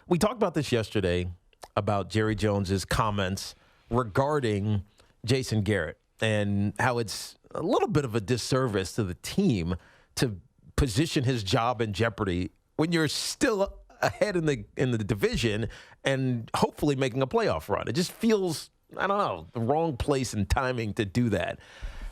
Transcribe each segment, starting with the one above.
We talked about this yesterday about Jerry Jones's comments regarding Jason Garrett and how it's a little bit of a disservice to the team to position his job in jeopardy when you're still ahead in the division and hopefully making a playoff run. It just feels, I don't know, the wrong place and timing to do that.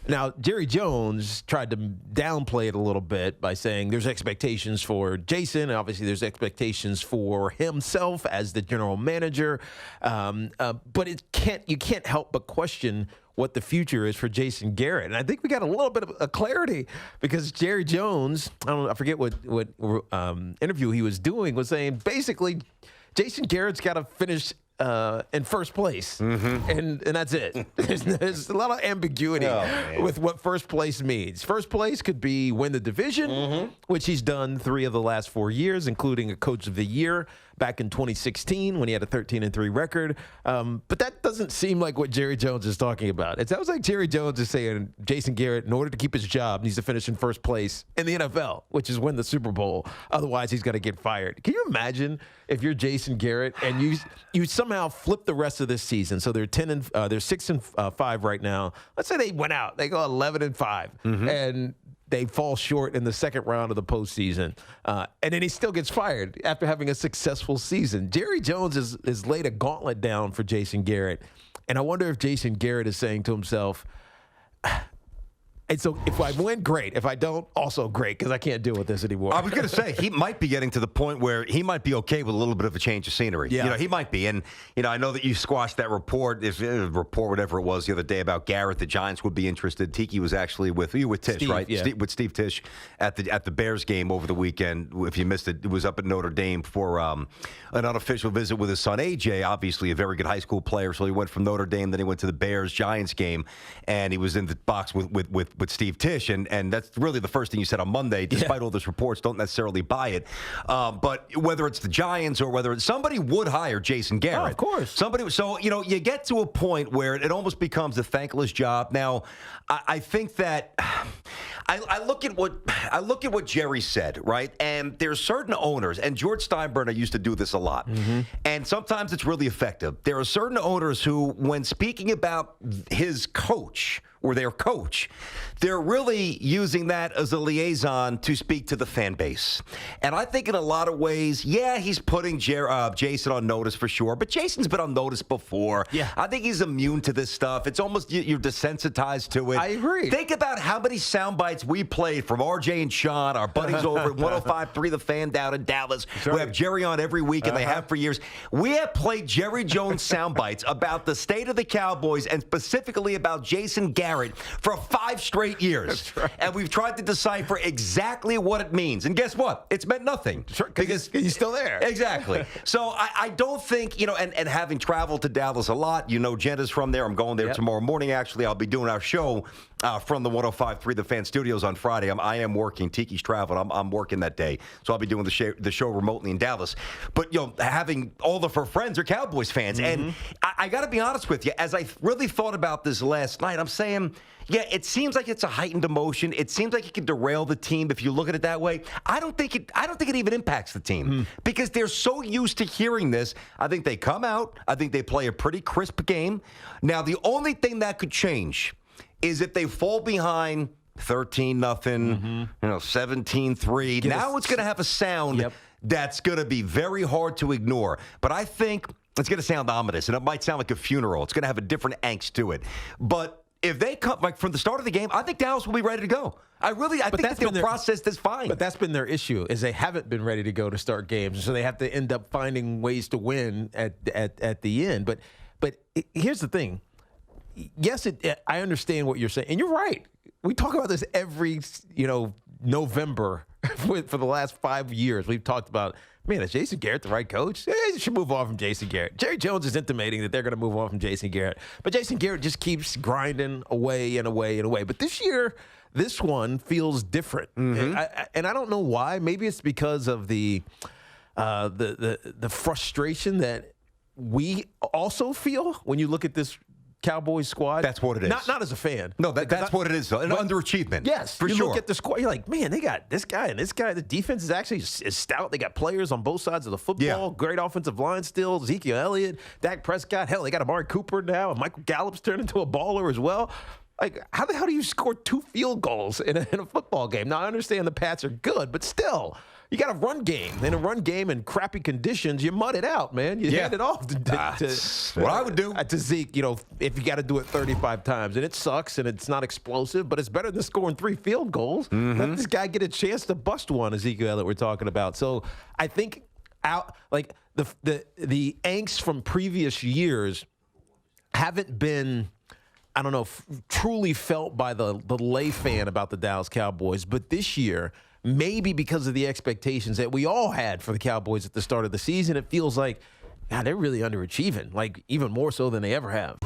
Now, Jerry Jones tried to downplay it a little bit by saying there's expectations for Jason, and obviously there's expectations for himself as the general manager. But you can't help but question what the future is for Jason Garrett. And I think we got a little bit of a clarity because Jerry Jones, I forget what interview he was doing, was saying basically Jason Garrett's got to finish in first place, and that's it. There's a lot of ambiguity with what first place means. First place could be win the division, which he's done 3 of the last 4 years, including a Coach of the Year back in 2016 when he had a 13-3 record. But that doesn't seem like what Jerry Jones is talking about. It sounds like Jerry Jones is saying Jason Garrett, in order to keep his job, needs to finish in first place in the NFL, which is win the Super Bowl. Otherwise, he's going to get fired. Can you imagine if you're Jason Garrett and you somehow flip the rest of this season? So they're 6-5 right now. Let's say they went out, they go 11-5, and they fall short in the second round of the postseason, and then he still gets fired after having a successful season. Jerry Jones has laid a gauntlet down for Jason Garrett, and I wonder if Jason Garrett is saying to himself, and so if I win, great. If I don't, also great, because I can't deal with this anymore. I was going to say, he might be getting to the point where he might be okay with a little bit of a change of scenery. Yeah. He might be. And, I know that you squashed that report, whatever it was the other day about Garrett. The Giants would be interested. Tiki was actually with Tisch, Steve, right? yeah. With Steve Tisch at the Bears game over the weekend. If you missed it, it was up at Notre Dame for an unofficial visit with his son, AJ, obviously a very good high school player. So he went from Notre Dame, then he went to the Bears-Giants game, and he was in the box with Steve Tisch. And that's really the first thing you said on Monday, despite all those reports, don't necessarily buy it. But whether it's the Giants or whether somebody would hire Jason Garrett. Oh, of course. Somebody. So, you get to a point where it almost becomes a thankless job. Now, I think that I look at what Jerry said, right? And there's certain owners, and George Steinbrenner used to do this a lot, and sometimes it's really effective. There are certain owners who, when speaking about his coach or their coach, they're really using that as a liaison to speak to the fan base. And I think in a lot of ways, he's putting Jason on notice for sure, but Jason's been on notice before. Yeah. I think he's immune to this stuff. It's almost you're desensitized to it. I agree. Think about how many sound bites we played from RJ and Sean, our buddies over at 105.3 The Fan down in Dallas. Right. We have Jerry on every week, and they have for years. We have played Jerry Jones sound bites about the state of the Cowboys and specifically about Jason Garrett for 5 straight years. That's right. And we've tried to decipher exactly what it means. And guess what? It's meant nothing. Sure, because he's still there. Exactly. So I don't think, and having traveled to Dallas a lot, Jenna's from there. I'm going there tomorrow morning, actually. I'll be doing our show from the 105.3 The Fan Studios on Friday. I am working. Tiki's traveling. I'm working that day. So I'll be doing the show remotely in Dallas. But, having all of her friends are Cowboys fans. And I got to be honest with you, as I really thought about this last night, I'm saying, it seems like it's a heightened emotion. It seems like it could derail the team if you look at it that way. I don't think it even impacts the team because they're so used to hearing this. I think they come out. I think they play a pretty crisp game. Now, the only thing that could change is if they fall behind 13-0, 17-3. Now it's going to have a sound that's going to be very hard to ignore. But I think it's going to sound ominous, and it might sound like a funeral. It's going to have a different angst to it. But if they come from the start of the game, I think Dallas will be ready to go. I think that they'll process this fine. But that's been their issue, is they haven't been ready to go to start games, so they have to end up finding ways to win at the end. But here's the thing. Yes, I understand what you're saying, and you're right. We talk about this every November for the last 5 years. We've talked about, man, is Jason Garrett the right coach? They should move on from Jason Garrett. Jerry Jones is intimating that they're going to move on from Jason Garrett. But Jason Garrett just keeps grinding away and away and away. But this year, this one feels different. And I don't know why. Maybe it's because of the frustration that we also feel when you look at this Cowboys squad. That's what it is. Not as a fan. No, that's what it is, though. An underachievement. Yes, for you sure. look at the squad, you're like, man, they got this guy and this guy. The defense is actually is stout. They got players on both sides of the football. Yeah. Great offensive line still. Ezekiel Elliott, Dak Prescott. Hell, they got Amari Cooper now. And Michael Gallup's turned into a baller as well. Like, how the hell do you score 2 field goals in a football game? Now, I understand the Pats are good, but still, you got a run game. In a run game in crappy conditions, you mud it out, man. You hand it off to what I would do. To Zeke, if you got to do it 35 times. And it sucks, and it's not explosive, but it's better than scoring 3 field goals. Let this guy get a chance to bust one, Ezekiel, that we're talking about. So I think the angst from previous years haven't been, I don't know, truly felt by the lay fan about the Dallas Cowboys. But this year, maybe because of the expectations that we all had for the Cowboys at the start of the season, it feels like, God, they're really underachieving, like even more so than they ever have.